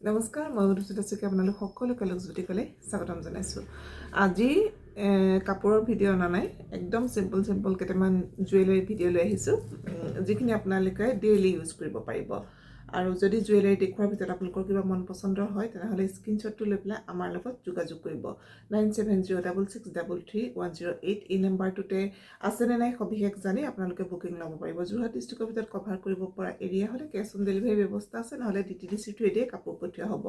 নমস্কাৰ, মই মধুস্মিতা শইকীয়া আপোনালোক সকলোকে লুজুটিকলে স্বাগতম জনাইছোঁ। আজি কাপোৰৰ ভিডিঅ' অনা নাই, একদম চিম্পল কেইটামান জুৱেলাৰী ভিডিঅ' লৈ আহিছোঁ, যিখিনি আপোনালোকে ডেইলি ইউজ কৰিব পাৰিব। আৰু যদি জুৱেলাৰী দেখুৱাৰ ভিতৰত আপোনালোকৰ কিবা মন পচন্দৰ হয় তেনেহ'লে স্ক্ৰীনশ্বটটো লৈ পেলাই আমাৰ লগত যোগাযোগ কৰিব। 9706633108 এই নাম্বাৰটোতে আছেনে নাই সবিশেষ জানি আপোনালোকে বুকিং ল'ব পাৰিব। যোৰহাট ডিষ্ট্ৰিক্টৰ ভিতৰত কভাৰ কৰিব পৰা এৰিয়া হ'লে কেছ অন ডেলিভাৰী ব্যৱস্থা আছে, নহ'লে DTDC থ্ৰুৱেদিয়ে কাপোৰ পঠিওৱা হ'ব।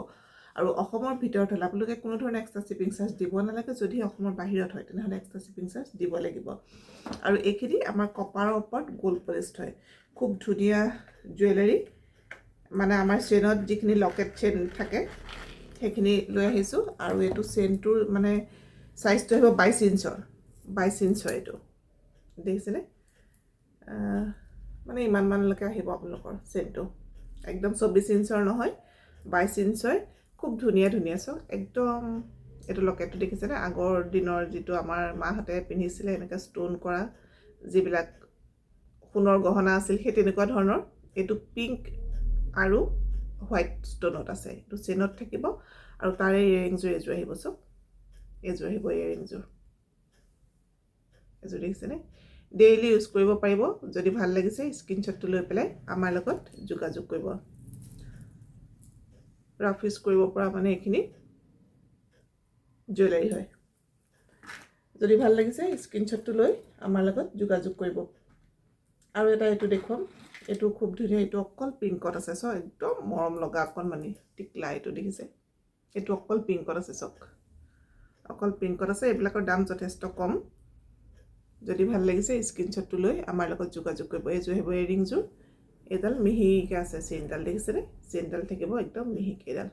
আৰু অসমৰ ভিতৰত হ'লে আপোনালোকে কোনো ধৰণৰ এক্সট্ৰা শ্বিপিং চাৰ্জ দিব নালাগে। যদি অসমৰ বাহিৰত হয় তেনেহ'লে এক্সট্ৰা শ্বিপিং চাৰ্জ দিব লাগিব। আৰু এইখিনি আমাৰ কপাৰৰ ওপৰত গ'ল্ড পলিষ্ট হয়, খুব ধুনীয়া জুৱেলাৰী। মানে আমাৰ চেইনত যিখিনি লকেট চেইন থাকে সেইখিনি লৈ আহিছোঁ। আৰু এইটো চেইনটোৰ মানে চাইজটো আহিব 22 ইঞ্চৰ, 22 ইঞ্চ হয় এইটো, দেখিছেনে? মানে ইমানমানলৈকে আহিব আপোনালোকৰ চেইনটো, একদম 24 ইঞ্চৰ নহয়, 22 ইঞ্চ হয়। খুব ধুনীয়া চাওক, একদম এইটো লকেটটো দেখিছেনে? আগৰ দিনৰ যিটো আমাৰ মাহঁতে পিন্ধিছিলে এনেকৈ ষ্ট'ন কৰা যিবিলাক সোণৰ গহনা আছিল, সেই তেনেকুৱা ধৰণৰ। এইটো পিংক আৰু হোৱাইট ষ্ট'নত আছে, এইটো চেইনত থাকিব। আৰু তাৰে ইয়েৰিংযোৰ এযোৰ আহিব, চাওক এযোৰ আহিব ইয়েৰিংযোৰ, এযোৰ দেখিছেনে? ডেইলি ইউজ কৰিব পাৰিব। যদি ভাল লাগিছে স্ক্ৰীনশ্বটটো লৈ পেলাই আমাৰ লগত যোগাযোগ কৰিব। ৰাফ ইউজ কৰিব পৰা মানে এইখিনি জুৱেলাৰী হয়। যদি ভাল লাগিছে স্ক্ৰীনশ্বটটো লৈ আমাৰ লগত যোগাযোগ কৰিব। আৰু এটা এইটো দেখুৱাম, এইটো খুব ধুনীয়া, এইটো অকল পিংকত আছে, চাওক একদম মৰম লগা অকণমানি টিকলা। এইটো দেখিছে? এইটো অকল পিংকত আছে, চাওক অকল পিংকত আছে। এইবিলাকৰ দাম যথেষ্ট কম। যদি ভাল লাগিছে স্ক্ৰীনশ্বটটো লৈ আমাৰ লগত যোগাযোগ কৰিব। এইযোৰ আহিব ইয়েৰিংযোৰ, এইডাল মিহিকৈ আছে চেইনডাল, দেখিছেনে? চেইনডাল থাকিব একদম মিহিকৈ এডাল।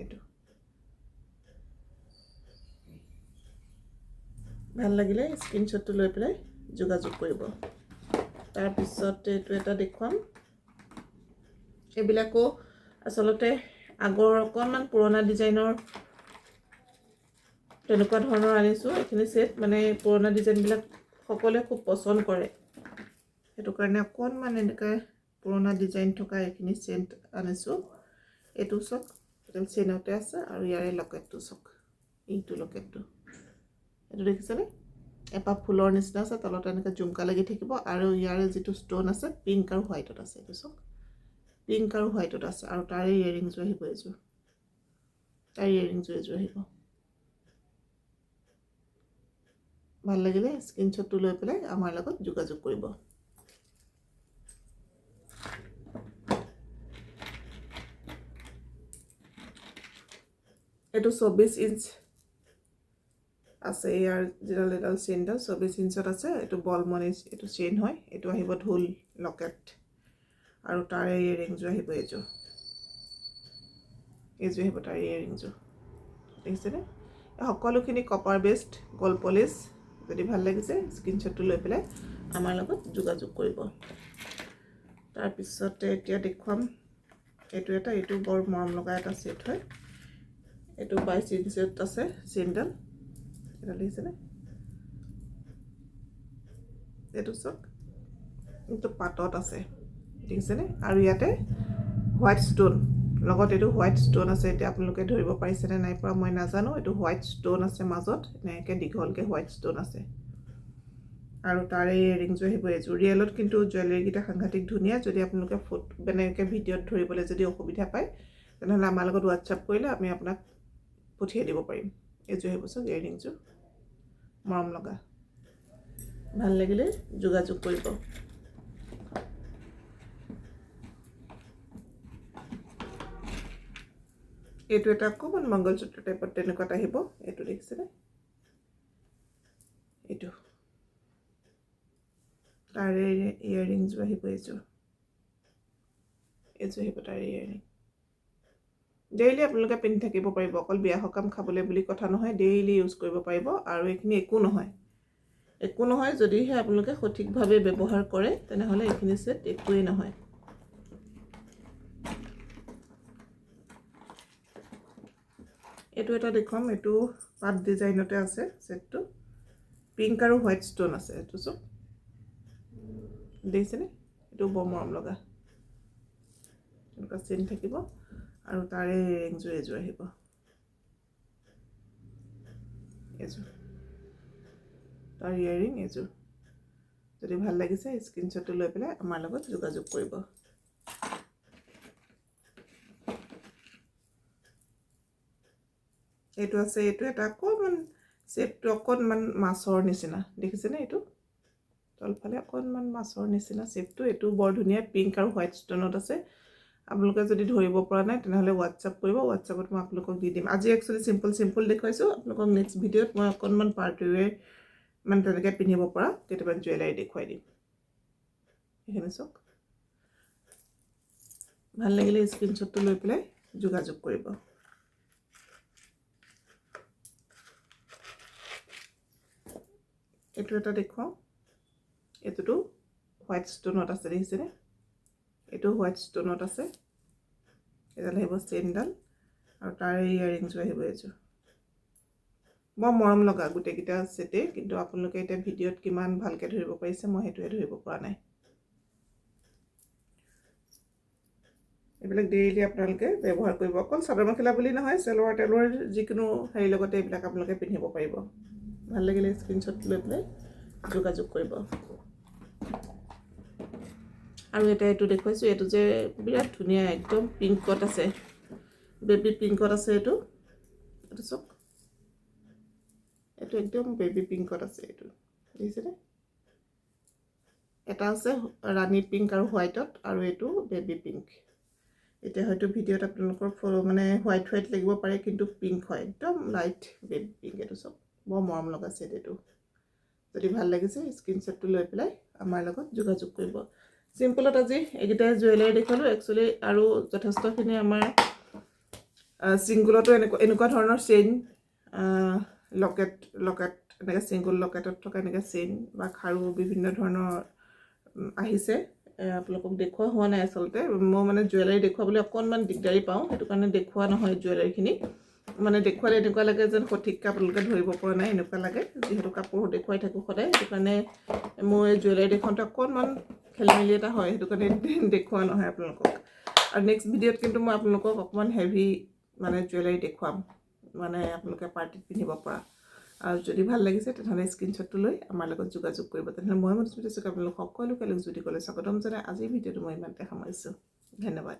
এইটো ভাল লাগিলে স্ক্ৰীনশ্বটটো লৈ পেলাই যোগাযোগ কৰিব। তাৰপিছত এইটো এটা দেখুৱাম, এইবিলাকো আচলতে আগৰ অকণমান পুৰণা ডিজাইনৰ তেনেকুৱা ধৰণৰ আনিছোঁ। এইখিনি ছেট মানে পুৰণা ডিজাইনবিলাক সকলোৱে খুব পচন্দ কৰে, সেইটো কাৰণে অকণমান এনেকৈ পুৰণা ডিজাইন থকা এইখিনি চেইন আনিছোঁ। এইটো চাওক, একদম চেইনতে আছে। আৰু ইয়াৰে লকেটটো চাওক, এইটো লকেটটো, এইটো দেখিছেনে? এপাহ ফুলৰ নিচিনা আছে, তলত এনেকৈ জুমকা লাগি থাকিব। আৰু ইয়াৰে যিটো ষ্ট'ন আছে পিংক আৰু হোৱাইটত আছে, এইটো চাওক পিংক আৰু হোৱাইটত আছে। আৰু তাৰে ইয়েৰিংযোৰ আহিব এযোৰ, তাৰ ইয়েৰিংযোৰ এযোৰ আহিব। ভাল লাগিলে স্ক্ৰীনশ্বটটো লৈ পেলাই আমাৰ লগত যোগাযোগ কৰিব। এইটো 24 ইঞ্চ আছে, ইয়াৰ এডাল চেইনডাল 24 ইঞ্চত আছে। এইটো বলমনি এইটো চেইন হয়। এইটো আহিব ঢোল লকেট। আৰু তাৰে ইয়েৰিংযোৰ আহিব এইযোৰ, এইযোৰ আহিব তাৰ ইয়েৰিংযোৰ, দেখিছেনে? সকলোখিনি কপাৰ বেছড গ'ল্ড পলিছ। যদি ভাল লাগিছে স্ক্ৰীনশ্বটটো লৈ পেলাই আমাৰ লগত যোগাযোগ কৰিব। তাৰপিছতে এতিয়া দেখুৱাম এইটো বৰ মৰম লগা এটা ছেট হয়। এইটো 22 ইঞ্চত আছে চেইনডাল, এটা দেখিছেনে? এইটো চাওক, এইটো পাতত আছে, দেখিছেনে? আৰু ইয়াতে হোৱাইট ষ্ট'ন লগত, এইটো হোৱাইট ষ্ট'ন আছে। এতিয়া আপোনালোকে ধৰিব পাৰিছেনে নাই পৰা মই নাজানো। এইটো হোৱাইট ষ্ট'ন আছে মাজত, এনেকৈ দীঘলকৈ হোৱাইট ষ্ট'ন আছে। আৰু তাৰে ইয়েৰিংযোৰ আহিব এযোৰ। ৰিয়েলত কিন্তু জুৱেলাৰীকেইটা সাংঘাতিক ধুনীয়া। যদি আপোনালোকে এনেকৈ ভিডিঅ'ত ধৰিবলৈ যদি অসুবিধা পায় তেনেহ'লে আমাৰ লগত হোৱাটছআপ কৰিলে আমি আপোনাক পঠিয়াই দিব পাৰিম। এইযোৰ আহিব চাওক ইয়েৰিংযোৰ, মৰম লগা। ভাল লাগিলে যোগাযোগ কৰিব। এইটো এটা অকণমান মংগলসূত্ৰ টাইপত তেনেকুৱাত আহিব। এইটো দেখিছেনে? এইটো তাৰে ইয়েৰিংযোৰ আহিব এযোৰ, এইযোৰ আহিব তাৰে ইয়েৰিং। ডেইলি আপোনালোকে পিন্ধি থাকিব পাৰিব, অকল বিয়া সকাম খাবলৈ বুলি কথা নহয়, ডেইলি ইউজ কৰিব পাৰিব। আৰু এইখিনি একো নহয় যদিহে আপোনালোকে সঠিকভাৱে ব্যৱহাৰ কৰে তেনেহ'লে এইখিনি ছেট একোৱেই নহয়। এইটো এটা দেখুৱাম, এইটো পাত ডিজাইনতে আছে ছেটটো, পিংক আৰু হোৱাইট ষ্ট'ন আছে। এইটো চব দেখিছেনে? এইটো এইটো বৰ মৰম লগা এনেকুৱা চেইন থাকিব আৰু তাৰে ৰিংযোৰ এযোৰ আহিব এযোৰ তাৰ ইয়াৰিং এযোৰ যদি ভাল লাগিছে স্ক্ৰীনশ্বটটো লৈ পেলাই আমাৰ লগত যোগাযোগ কৰিব এইটো আছে এইটো এটা অকণমান শ্বেপটো অকণমান মাছৰ নিচিনা দেখিছেনে এইটো তলফালে অকণমান মাছৰ নিচিনা শ্বেপটো এইটো বৰ ধুনীয়া পিংক আৰু হোৱাইট ষ্টনত আছে আপোনালোকে যদি ধৰিব পৰা নাই তেনেহ'লে হোৱাটছআপ কৰিব হোৱাটছআপত মই আপোনালোকক দি দিম আজি একচুৱেলি চিম্পল দেখুৱাইছোঁ আপোনালোকক নেক্সট ভিডিঅ'ত মই অকণমান পাৰ্টিৱেৰ মানে তেনেকৈ পিন্ধিব পৰা কেইটামান জুৱেলাৰী দেখুৱাই দিম এইখিনি চাওক ভাল লাগিলে স্ক্ৰীনশ্বটটো লৈ পেলাই যোগাযোগ কৰিব এইটো এটা দেখুৱাওঁ এইটোতো হোৱাইট ষ্টনত আছে দেখিছেনে এইটো হোৱাইট ষ্টনত আছে এডাল আহিব চেইনডাল আৰু তাৰ ইয়াৰিংযোৰ আহিব এযোৰ বৰ মৰম লগা গোটেইকেইটা ছেটেই কিন্তু আপোনালোকে এতিয়া ভিডিঅ'ত কিমান ভালকৈ ধৰিব পাৰিছে মই সেইটোৱে ধৰিব পৰা নাই এইবিলাক ডেইলি আপোনালোকে ব্যৱহাৰ কৰিব অকল চাদৰ মেখেলা বুলি নহয় চেলোৱাৰ টেলোৱাৰ যিকোনো হেৰিৰ লগতে এইবিলাক আপোনালোকে পিন্ধিব পাৰিব ভাল লাগিলে স্ক্ৰীনশ্বট লৈ পেলাই যোগাযোগ কৰিব আৰু এটা এইটো দেখুৱাইছোঁ এইটো যে বিৰাট ধুনীয়া একদম পিংকত আছে বেবী পিংকত আছে এইটো চাওক এইটো একদম বেবী পিংকত আছে এইটো দেখিছেনে এটা আছে ৰাণী পিংক আৰু হোৱাইটত আৰু এইটো বেবী পিংক এতিয়া হয়তো ভিডিঅ'ত আপোনালোকৰ মানে হোৱাইট লাগিব পাৰে কিন্তু পিংক হয় একদম লাইট বেবী পিংক এইটো চাওক বৰ মৰম লগা ছেট এইটো যদি ভাল লাগিছে স্ক্ৰীনশ্বটটো লৈ পেলাই আমাৰ লগত যোগাযোগ কৰিব চিম্পলত আজি এইকেইটা জুৱেলাৰী দেখুৱালোঁ একচুৱেলি আৰু যথেষ্টখিনি আমাৰ ছিংগুলতো এনেকুৱা ধৰণৰ চেইন লকেট এনেকৈ ছিংগুল লকেটত থকা এনেকৈ চেইন বা খাৰু বিভিন্ন ধৰণৰ আহিছে আপোনালোকক দেখুওৱা হোৱা নাই আচলতে মই মানে জুৱেলাৰী দেখুৱাবলৈ অকণমান দিগদাৰী পাওঁ সেইটো কাৰণে দেখুওৱা নহয় জুৱেলাৰীখিনি মানে দেখুৱালে এনেকুৱা লাগে যেন সঠিককৈ আপোনালোকে ধৰিব পৰা নাই এনেকুৱা লাগে যিহেতু কাপোৰ দেখুৱাই থাকোঁ সদায় সেইটো কাৰণে মোৰ এই জুৱেলাৰী দেখুৱাওঁতে অকণমান খেলিমেলি এটা হয় সেইটো কাৰণে দেখুওৱা নহয় আপোনালোকক আৰু নেক্সট ভিডিঅ'ত কিন্তু মই আপোনালোকক অকণমান হেভি মানে জুৱেলাৰী দেখুৱাম মানে আপোনালোকে পাৰ্টিত পিন্ধিব পৰা আৰু যদি ভাল লাগিছে তেনেহ'লে স্ক্ৰীনশ্বটটো লৈ আমাৰ লগত যোগাযোগ কৰিব তেনেহ'লে মই মধুস্মৃতি চুকে আপোনালোক সকলোকে লোকজ্যোতি ক'লে স্বাগতম জনাই আজিৰ ভিডিঅ'টো মই ইমানতে সামৰিছোঁ ধন্যবাদ